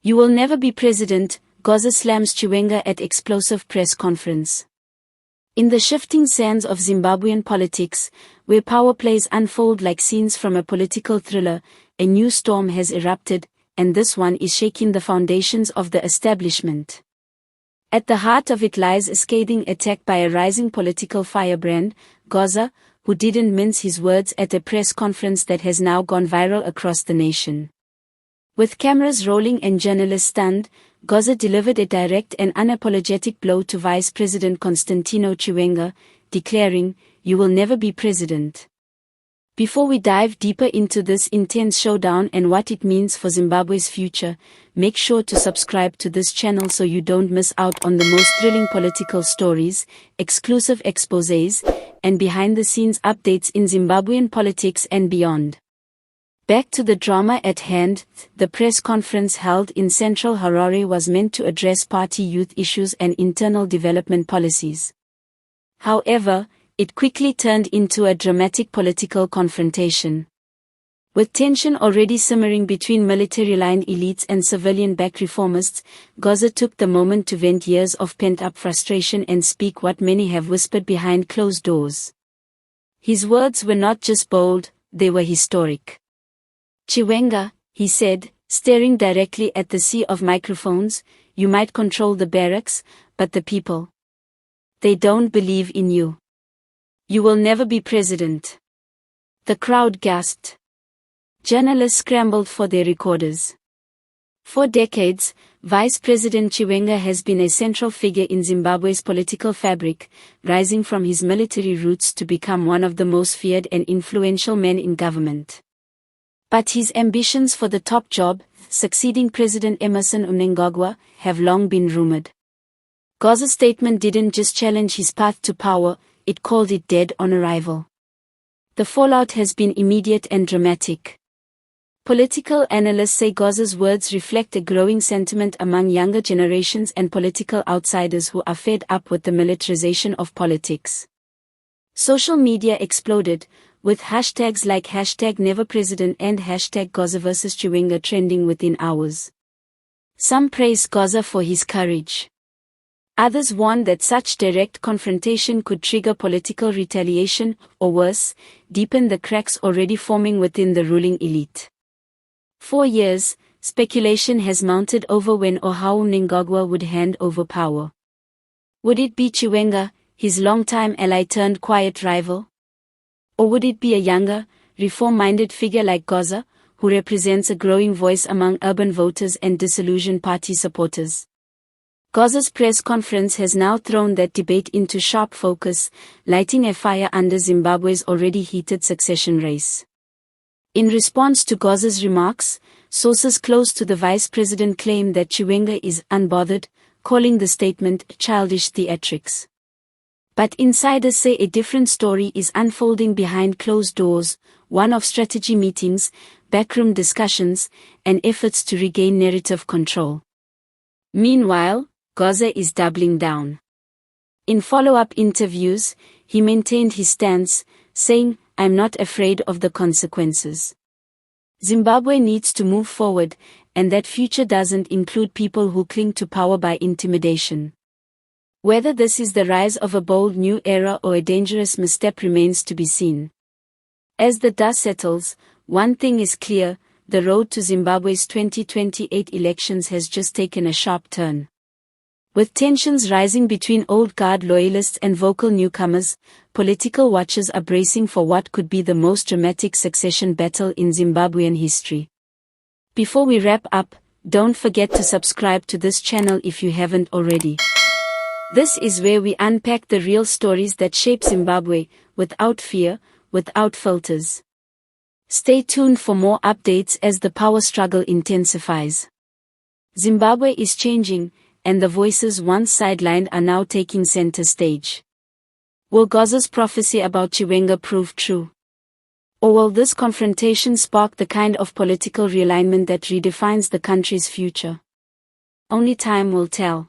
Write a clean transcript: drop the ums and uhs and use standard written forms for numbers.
You will never be president, Gaza slams Chiwenga at explosive press conference. In the shifting sands of Zimbabwean politics, where power plays unfold like scenes from a political thriller, a new storm has erupted, and this one is shaking the foundations of the establishment. At the heart of it lies a scathing attack by a rising political firebrand, Gaza, who didn't mince his words at a press conference that has now gone viral across the nation. With cameras rolling and journalists stunned, Gaza delivered a direct and unapologetic blow to Vice President Constantino Chiwenga, declaring, "You will never be president." Before we dive deeper into this intense showdown and what it means for Zimbabwe's future, make sure to subscribe to this channel so you don't miss out on the most thrilling political stories, exclusive exposés, and behind-the-scenes updates in Zimbabwean politics and beyond. Back to the drama at hand, the press conference held in central Harare was meant to address party youth issues and internal development policies. However, it quickly turned into a dramatic political confrontation. With tension already simmering between military-aligned elites and civilian-backed reformists, Gaza took the moment to vent years of pent-up frustration and speak what many have whispered behind closed doors. His words were not just bold, they were historic. "Chiwenga," he said, staring directly at the sea of microphones, "you might control the barracks, but the people, they don't believe in you. You will never be president." The crowd gasped. Journalists scrambled for their recorders. For decades, Vice President Chiwenga has been a central figure in Zimbabwe's political fabric, rising from his military roots to become one of the most feared and influential men in government. But his ambitions for the top job, succeeding President Emmerson Mnangagwa, have long been rumored. Gaza's statement didn't just challenge his path to power, it called it dead on arrival. The fallout has been immediate and dramatic. Political analysts say Gaza's words reflect a growing sentiment among younger generations and political outsiders who are fed up with the militarization of politics. Social media exploded, with hashtags like #NeverPresident and #GazaVSChiwenga trending within hours. Some praised Gaza for his courage. Others warned that such direct confrontation could trigger political retaliation, or worse, deepen the cracks already forming within the ruling elite. For years, speculation has mounted over when or how Mnangagwa would hand over power. Would it be Chiwenga, his longtime ally turned quiet rival? Or would it be a younger, reform-minded figure like Gaza, who represents a growing voice among urban voters and disillusioned party supporters? Gaza's press conference has now thrown that debate into sharp focus, lighting a fire under Zimbabwe's already heated succession race. In response to Gaza's remarks, sources close to the vice president claim that Chiwenga is unbothered, calling the statement childish theatrics. But insiders say a different story is unfolding behind closed doors, one of strategy meetings, backroom discussions, and efforts to regain narrative control. Meanwhile, Gaza is doubling down. In follow-up interviews, he maintained his stance, saying, "I'm not afraid of the consequences. Zimbabwe needs to move forward, and that future doesn't include people who cling to power by intimidation." Whether this is the rise of a bold new era or a dangerous misstep remains to be seen. As the dust settles, one thing is clear, the road to Zimbabwe's 2028 elections has just taken a sharp turn. With tensions rising between old guard loyalists and vocal newcomers, political watchers are bracing for what could be the most dramatic succession battle in Zimbabwean history. Before we wrap up, don't forget to subscribe to this channel if you haven't already. This is where we unpack the real stories that shape Zimbabwe, without fear, without filters. Stay tuned for more updates as the power struggle intensifies. Zimbabwe is changing, and the voices once sidelined are now taking center stage. Will Gaza's prophecy about Chiwenga prove true? Or will this confrontation spark the kind of political realignment that redefines the country's future? Only time will tell.